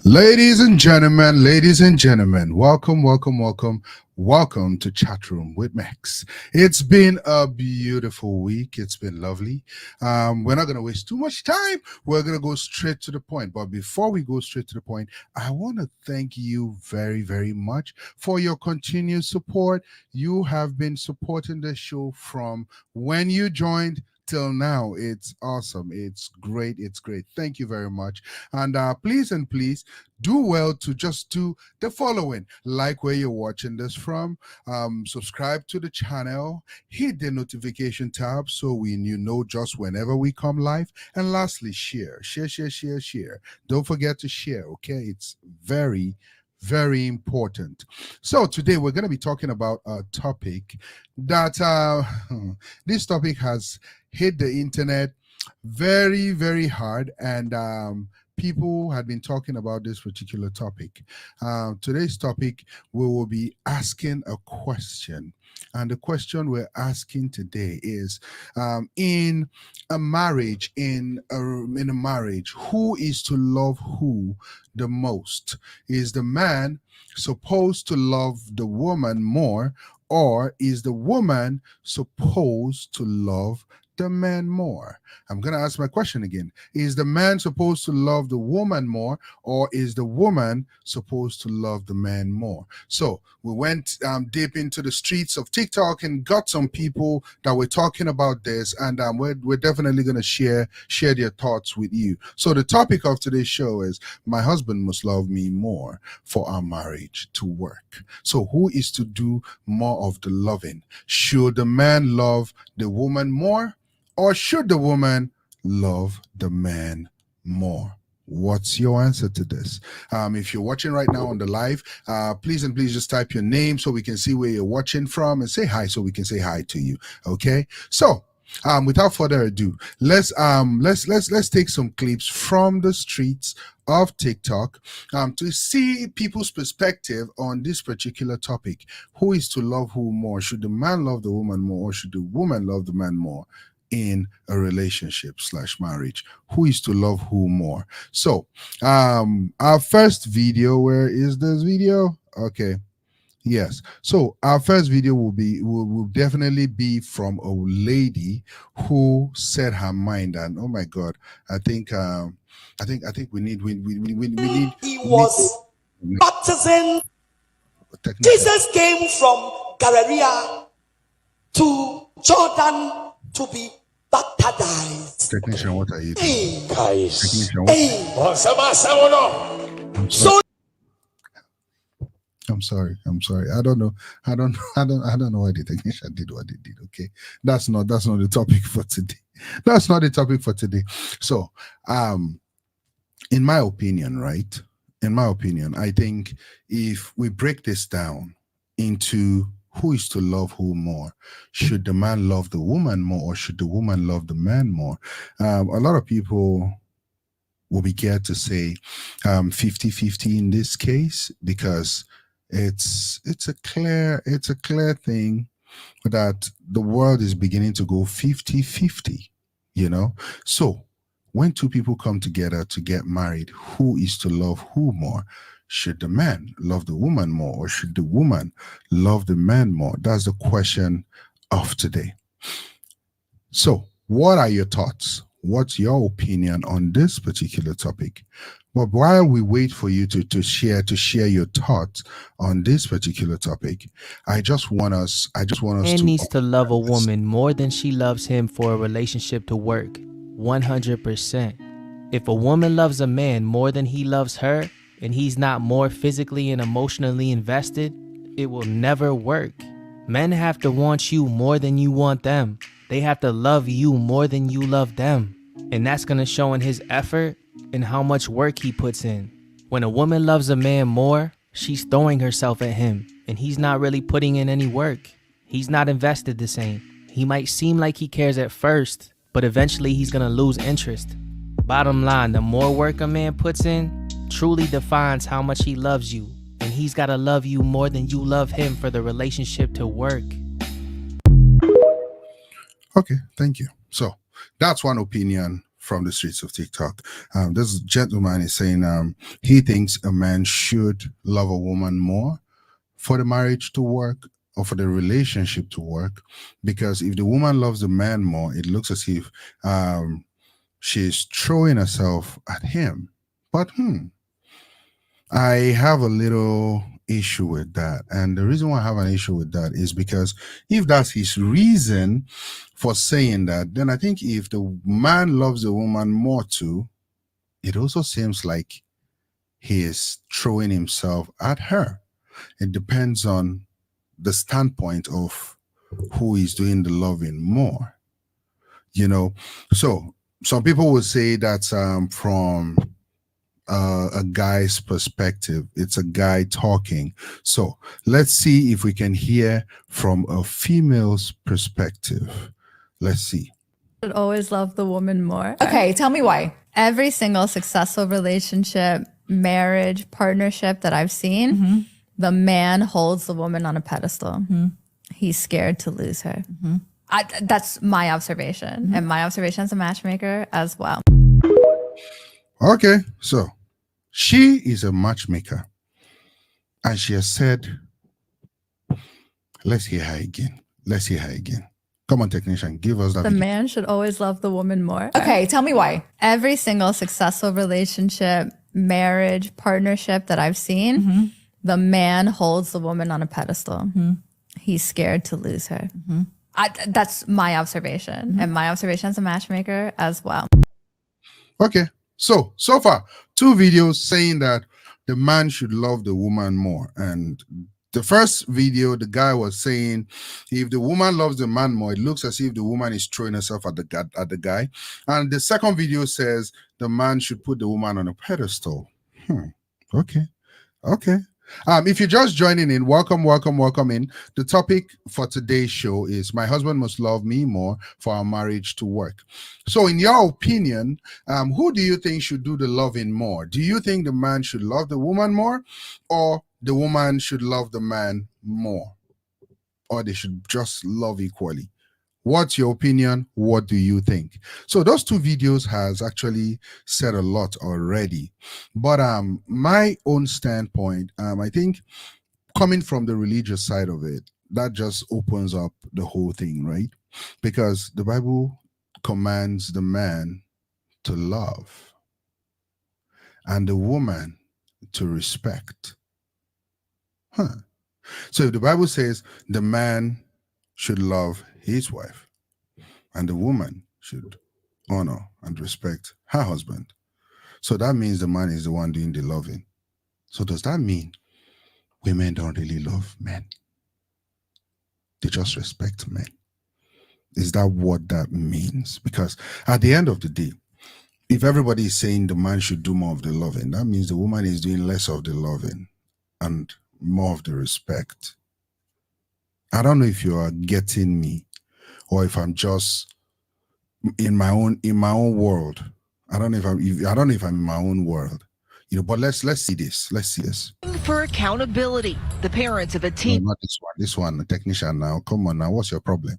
Ladies and gentlemen, welcome to Chat Room with Max. It's been a beautiful week. It's been lovely. We're not going to waste too much time. We're going to go straight to the point. But before we go straight to the point, I want to thank you very, very much for your continued support. You have been supporting the show from when you joined till now. It's awesome. It's great. It's great. Thank you very much. And please do well to just do the following: like where you're watching this from, subscribe to the channel, hit the notification tab so you know just whenever we come live, and lastly, share. Don't forget to share. Okay, it's very important. So today we're going to be talking about a topic that this topic has hit the internet very hard, and people had been talking about this particular topic. Today's topic, we will be asking a question, and the question we're asking today is, in a marriage, who is to love who the most? Is the man supposed to love the woman more, or is the woman supposed to love the man more? I'm going to ask my question again. Is the man supposed to love the woman more, or is the woman supposed to love the man more? So we went deep into the streets of TikTok and got some people that were talking about this, and we're definitely going to share their thoughts with you. So the topic of today's show is, my husband must love me more for our marriage to work. So who is to do more of the loving? Should the man love the woman more, or should the woman love the man more? What's your answer to this? If you're watching right now on the live, please just type your name so we can see where you're watching from, and say hi so we can say hi to you. Okay. So without further ado, let's take some clips from the streets of TikTok to see people's perspective on this particular topic. Who is to love who more? Should the man love the woman more, or should the woman love the man more in a relationship / marriage? Who is to love who more? So our first video, where is this video? Okay. Yes. So our first video will definitely be from a lady who said her mind, and oh my God, I think we need. He was baptizing. Jesus came from Galilee to Jordan to be baptized. Technician, what are you doing? Hey. Guys. Hey. So I'm sorry. I don't know why the technician did what they did. Okay, that's not the topic for today. That's not the topic for today. So, in my opinion, right? In my opinion, I think if we break this down into who is to love who more, should the man love the woman more, or should the woman love the man more? A lot of people will be scared to say 50-50 in this case, because it's a clear thing that the world is beginning to go 50-50, So when two people come together to get married, who is to love who more? Should the man love the woman more, or should the woman love the man more? That's the question of today. So what are your thoughts? What's your opinion on this particular topic? But while we wait for you to share your thoughts on this particular topic, I just want us Man needs to love a woman more than she loves him for a relationship to work. 100%. If a woman loves a man more than he loves her, and he's not more physically and emotionally invested, it will never work. Men have to want you more than you want them. They have to love you more than you love them. And that's gonna show in his effort and how much work he puts in. When a woman loves a man more, she's throwing herself at him, and he's not really putting in any work. He's not invested the same. He might seem like he cares at first, but eventually he's gonna lose interest. Bottom line, the more work a man puts in truly defines how much he loves you, and he's gotta love you more than you love him for the relationship to work. Okay, thank you. So that's one opinion from the streets of TikTok. This gentleman is saying he thinks a man should love a woman more for the marriage to work or for the relationship to work, because if the woman loves the man more, it looks as if she's throwing herself at him. But I have a little issue with that. And the reason why I have an issue with that is because if that's his reason for saying that, then I think if the man loves the woman more too, it also seems like he is throwing himself at her. It depends on the standpoint of who is doing the loving more, you know. So some people would say that from a guy's perspective, it's a guy talking. So let's see if we can hear from a female's perspective. Let's see. Should always love the woman more. Okay, tell me why. Every single successful relationship, marriage, partnership that I've seen, the man holds the woman on a pedestal. He's scared to lose her. That's my observation, and my observation as a matchmaker as well. Okay, so she is a matchmaker, and she has said, let's hear her again. Let's hear her again. Come on, technician, give us that. The man should always love the woman more. Okay, tell me why. Every single successful relationship, marriage, partnership that I've seen, the man holds the woman on a pedestal. He's scared to lose her. That's my observation, and my observation as a matchmaker as well. Okay, so far, 2 videos saying that the man should love the woman more. And the first video, the guy was saying, if the woman loves the man more, it looks as if the woman is throwing herself at the guy. And the second video says the man should put the woman on a pedestal. Okay. If you're just joining in, welcome in. The topic for today's show is my husband must love me more for our marriage to work. So in your opinion, who do you think should do the loving more? Do you think the man should love the woman more, or the woman should love the man more, or they should just love equally? What's your opinion? What do you think? So those 2 videos has actually said a lot already. But my own standpoint, I think coming from the religious side of it, that just opens up the whole thing, right? Because the Bible commands the man to love and the woman to respect. So if the Bible says the man should love his wife and the woman should honor and respect her husband, so that means the man is the one doing the loving. So does that mean women don't really love men? They just respect men? Is that what that means? Because at the end of the day, if everybody is saying the man should do more of the loving, that means the woman is doing less of the loving and more of the respect. I don't know if you are getting me, or if I'm just in my own world. I don't know if I'm in my own world, but let's see this. Let's see this. For accountability, the parents of a No, teen. not this one. This one, the technician now. Come on now. What's your problem?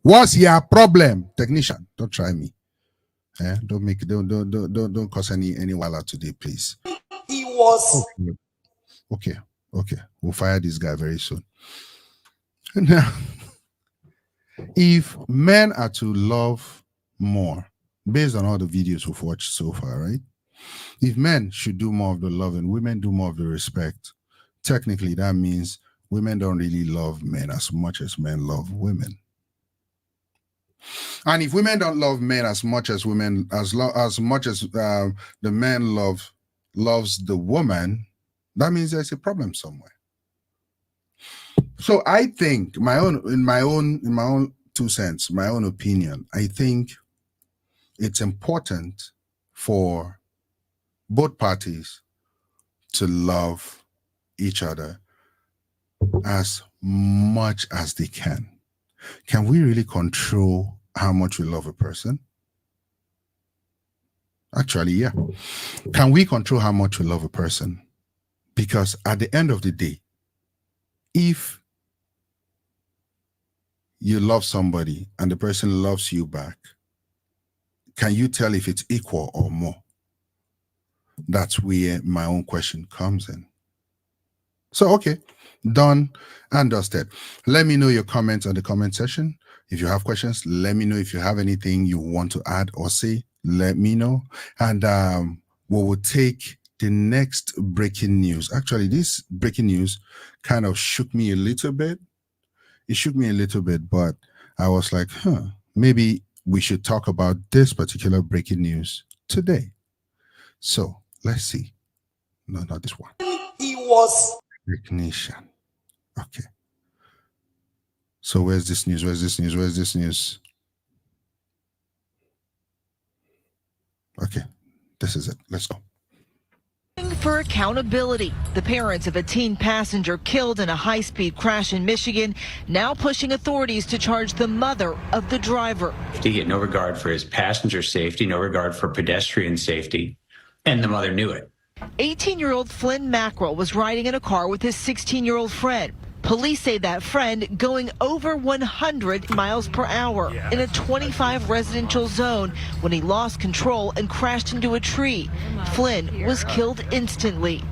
What's your problem, technician? Don't try me. Don't cause any wala today, please. He was Okay. We'll fire this guy very soon. Now, if men are to love more, based on all the videos we've watched so far, right? If men should do more of the loving, women do more of the respect, technically that means women don't really love men as much as men love women. And if women don't love men as much as women, as much as the man loves the woman, that means there's a problem somewhere. So I think in my own 2 cents, my own opinion, I think it's important for both parties to love each other as much as they can. Can we really control how much we love a person? Actually, yeah. Can we control how much we love a person? Because at the end of the day, if you love somebody and the person loves you back, can you tell if it's equal or more? That's where my own question comes in. So, okay, done and dusted. Let me know your comments on the comment section. If you have questions, let me know. If you have anything you want to add or say, let me know. And we will take the next breaking news. Actually, this breaking news kind of shook me a little bit. It shook me a little bit, but I was like, maybe we should talk about this particular breaking news today. So let's see. No, not this one. He was Recognition. Okay. So where's this news? Where's this news? Where's this news? Okay. This is it. Let's go. For accountability, the parents of a teen passenger killed in a high-speed crash in Michigan now pushing authorities to charge the mother of the driver. He had no regard for his passenger safety, no regard for pedestrian safety, and the mother knew it. 18-year-old Flynn Mackerel was riding in a car with his 16-year-old friend. Police say that friend going over 100 miles per hour in a 25 residential zone when he lost control and crashed into a tree. Flynn was killed instantly.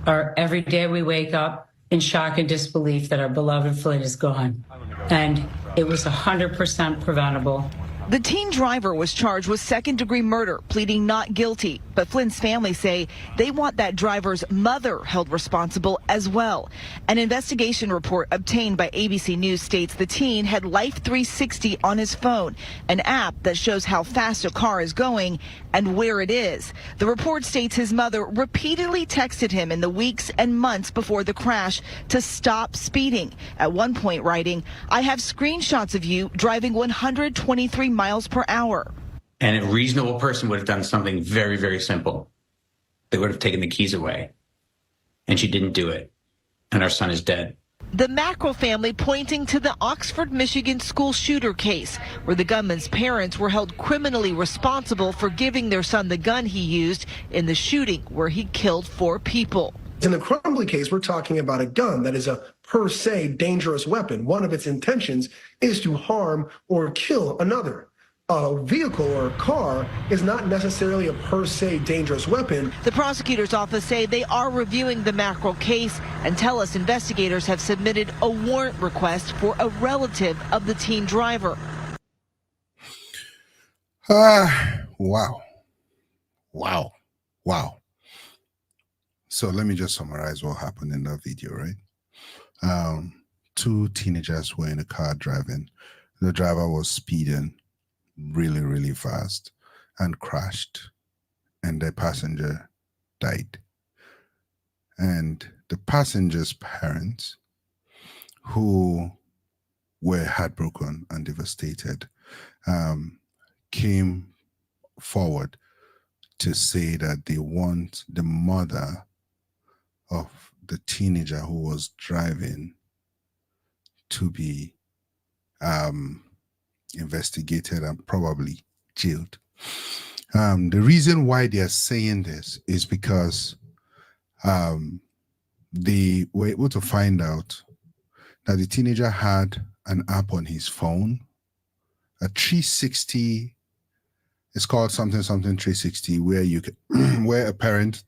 Every day we wake up in shock and disbelief that our beloved Flynn is gone. And it was 100% preventable. The teen driver was charged with second-degree murder, pleading not guilty. But Flynn's family say they want that driver's mother held responsible as well. An investigation report obtained by ABC News states the teen had Life 360 on his phone, an app that shows how fast a car is going and where it is. The report states his mother repeatedly texted him in the weeks and months before the crash to stop speeding. At one point writing, "I have screenshots of you driving 123 miles per hour." And a reasonable person would have done something very, very simple. They would have taken the keys away. And she didn't do it. And our son is dead. The Mackerel family pointing to the Oxford, Michigan school shooter case, where the gunman's parents were held criminally responsible for giving their son the gun he used in the shooting where he killed 4 people. In the Crumbly case, we're talking about a gun that is a per se dangerous weapon. One of its intentions is to harm or kill another. A vehicle or a car is not necessarily a per se dangerous weapon. The prosecutor's office say they are reviewing the Mackerel case and tell us investigators have submitted a warrant request for a relative of the teen driver. Wow. So let me just summarize what happened in that video, right? 2 teenagers were in a car driving. The driver was speeding really, really fast and crashed, and the passenger died. And the passenger's parents, who were heartbroken and devastated, came forward to say that they want the mother of the teenager who was driving to be investigated and probably jailed. The reason why they are saying this is because they were able to find out that the teenager had an app on his phone, a 360. It's called something 360, where you can, where a parent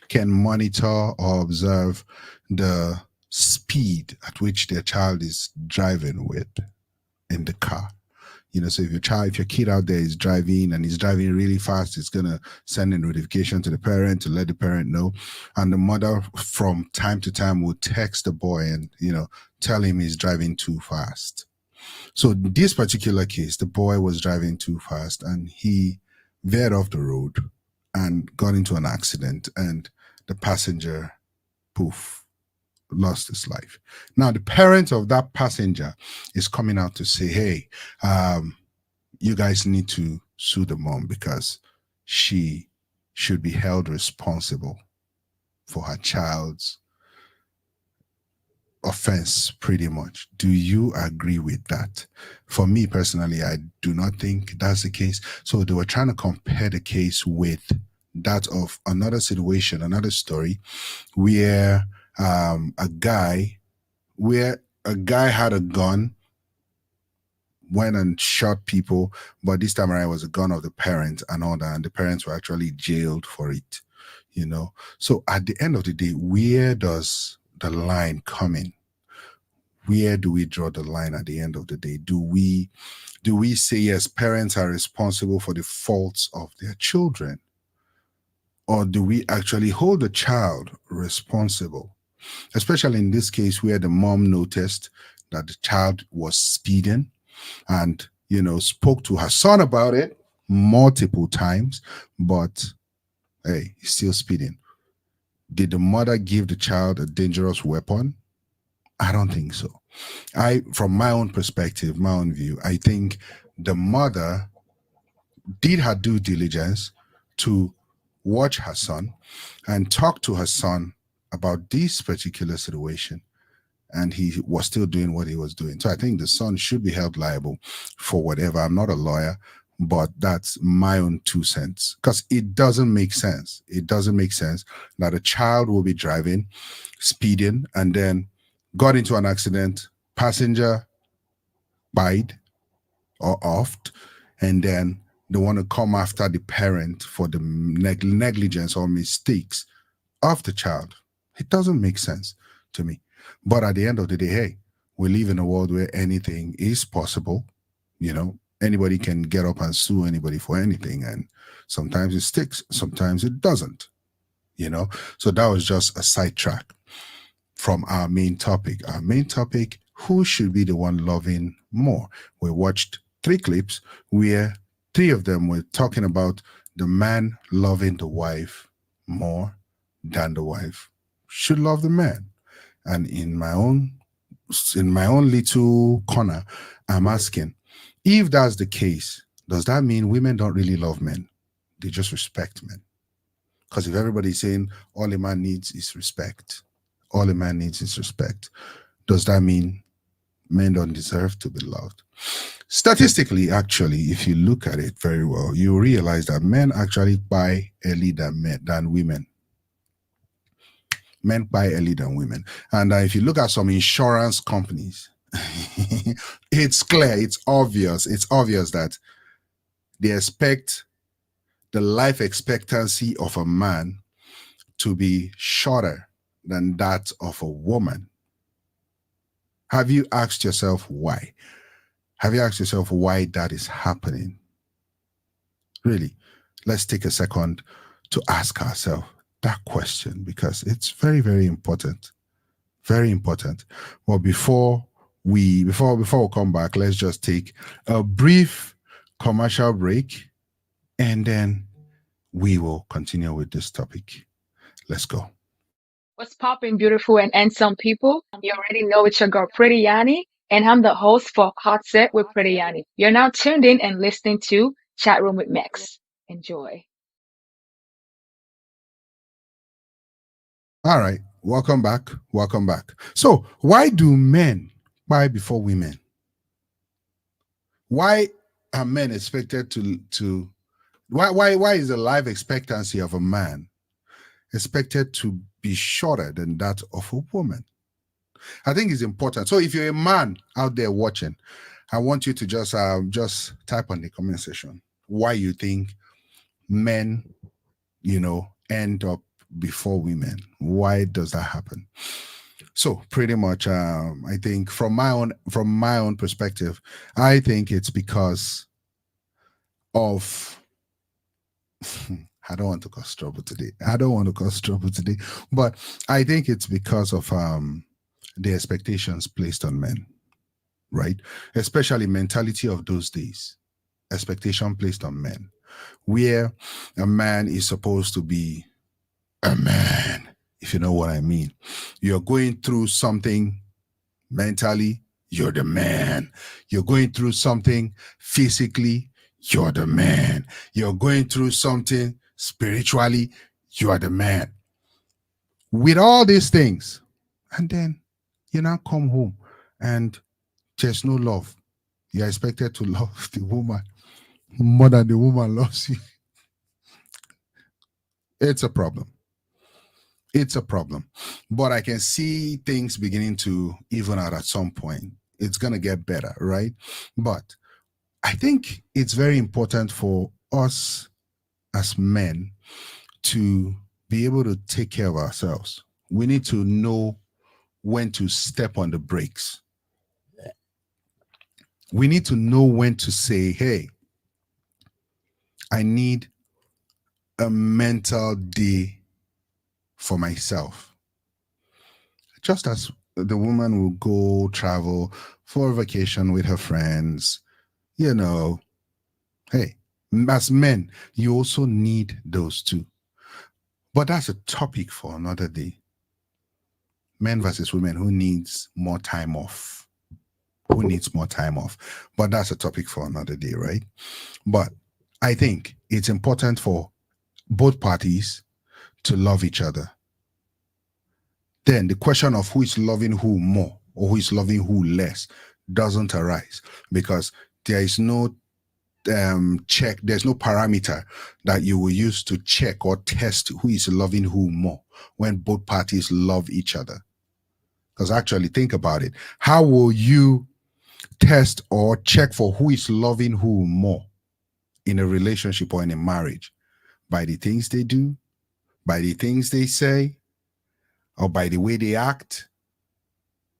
can monitor or observe the speed at which their child is driving with in the car. You know, so if your kid out there is driving and he's driving really fast, it's gonna send a notification to the parent to let the parent know. And the mother from time to time will text the boy and, you know, tell him he's driving too fast. So in this particular case, the boy was driving too fast and he veered off the road and got into an accident, and the passenger, poof, lost his life. Now, the parent of that passenger is coming out to say, hey, you guys need to sue the mom because she should be held responsible for her child's offense, pretty much. Do you agree with that? For me personally, I do not think that's the case. So they were trying to compare the case with that of another situation, another story where a guy had a gun went and shot people, but this time around it was a gun of the parents and all that, and the parents were actually jailed for it, you know. So at the end of the day, where does the line come in? Where do we draw the line at the end of the day? Do we say yes, parents are responsible for the faults of their children? Or do we actually hold the child responsible? Especially in this case where the mom noticed that the child was speeding and, you know, spoke to her son about it multiple times, but hey, he's still speeding. Did the mother give the child a dangerous weapon? I don't think so. From my own perspective, my own view, I think the mother did her due diligence to watch her son and talk to her son about this particular situation, and he was still doing what he was doing. So I think the son should be held liable for whatever. I'm not a lawyer, but that's my own 2 cents, because it doesn't make sense. It doesn't make sense that a child will be driving, speeding, and then got into an accident, passenger died or offed, and then they want to come after the parent for the negligence or mistakes of the child. It doesn't make sense to me. But at the end of the day, hey, we live in a world where anything is possible. You know, anybody can get up and sue anybody for anything. And sometimes it sticks, sometimes it doesn't, you know. So that was just a sidetrack from our main topic. Our main topic, who should be the one loving more? We watched 3 clips where 3 of them were talking about the man loving the wife more than the wife should love the man. And in my own little corner, I'm asking, if that's the case, does that mean women don't really love men? They just respect men? Because if everybody's saying all a man needs is respect, all a man needs is respect, does that mean men don't deserve to be loved? Statistically, actually, if you look at it very well, you realize that men actually buy early than women. Men buy early than women. And if you look at some insurance companies, it's clear, it's obvious that they expect the life expectancy of a man to be shorter than that of a woman. Have you asked yourself why? Have you asked yourself why that is happening? Really, let's take a second to ask ourselves that question, because it's very, very important. Very important. Well, before we come back, let's just take a brief commercial break, and then we will continue with this topic. Let's go. What's poppin', beautiful and handsome people? You already know it's your girl, Pretty Yanni, and I'm the host for Hot Set with Pretty Yanni. You're now tuned in and listening to Chat Room with Max. Enjoy. All right, welcome back. Welcome back. So, why do men buy before women? Why are men expected to why is the life expectancy of a man expected to be shorter than that of a woman? I think it's important. So if you're a man out there watching, I want you to just type on the comment section why you think men, end up before women. Why does that happen? So pretty much, I think from my own perspective, I think it's because of I don't want to cause trouble today. But I think it's because of the expectations placed on men, right? Especially mentality of those days, expectation placed on men, where a man is supposed to be a man, if you know what I mean. You're going through something mentally, you're the man. You're going through something physically, you're the man. You're going through something spiritually, you are the man. With all these things, and then you now come home and there's no love. You're expected to love the woman more than the woman loves you. It's a problem. It's a problem. But I can see things beginning to even out at some point. it's going to get better, right? But I think it's very important for us as men to be able to take care of ourselves. We need to know when to step on the brakes. We need to know when to say, hey, I need a mental day for myself. Just as the woman will go travel for a vacation with her friends, you know, hey, as men, you also need those too. But that's a topic for another day. Men versus women, who needs more time off? Who needs more time off? But that's a topic for another day, right? But I think it's important for both parties to love each other. Then the question of who is loving who more or who is loving who less doesn't arise, because there is no check, there's no parameter that you will use to check or test who is loving who more when both parties love each other. Because actually, think about it. How will you test or check for who is loving who more in a relationship or in a marriage? By the things they do, by the things they say, or by the way they act?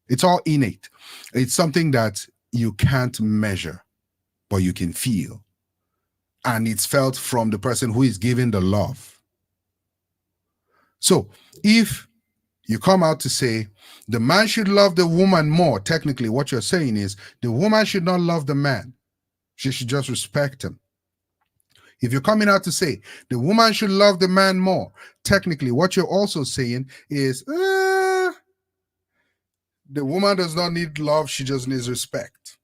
It's all innate. It's something that you can't measure, but you can feel. And it's felt from the person who is giving the love. So if you come out to say the man should love the woman more, technically what you're saying is the woman should not love the man. She should just respect him. If you're coming out to say the woman should love the man more, technically what you're also saying is the woman does not need love, she just needs respect.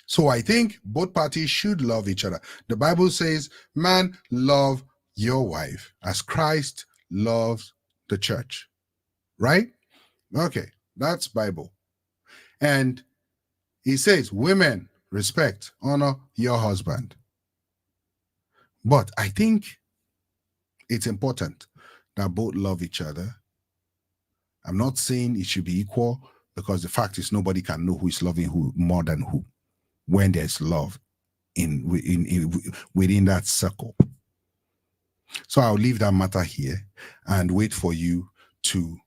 So I think both parties should love each other. The Bible says, man, love your wife as Christ loves the church. Right? Okay, that's Bible. And he says, women, respect, honor your husband. But I think it's important that both love each other. I'm not saying it should be equal, because the fact is nobody can know who is loving who more than who when there's love within that circle. So I'll leave that matter here and wait for you to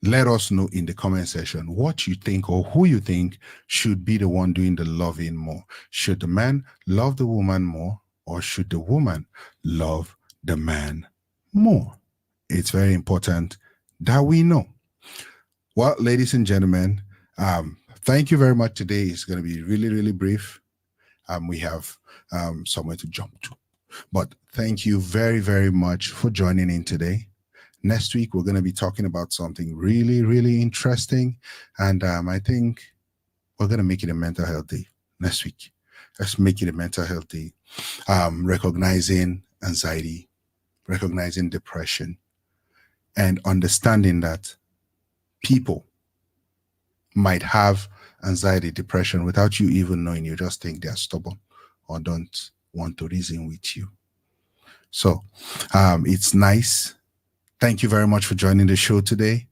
let us know in the comment section what you think or who you think should be the one doing the loving more. Should the man love the woman more, or should the woman love the man more? It's very important that we know. Well, ladies and gentlemen, thank you very much. Today is going to be really, really brief. We have somewhere to jump to. But thank you very, very much for joining in today. Next week, we're going to be talking about something really, really interesting. And I think we're going to make it a mental health day next week. Let's make it a mental health day. Recognizing anxiety, recognizing depression, and understanding that people might have anxiety, depression without you even knowing. You just think they're stubborn or don't want to reason with you. So it's nice. Thank you very much for joining the show today.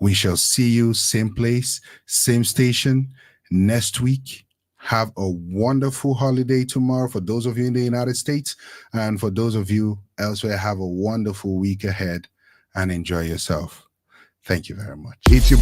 We shall see you same place, same station next week. Have a wonderful holiday tomorrow for those of you in the United States, and for those of you elsewhere, have a wonderful week ahead and enjoy yourself. Thank you very much. It's your boy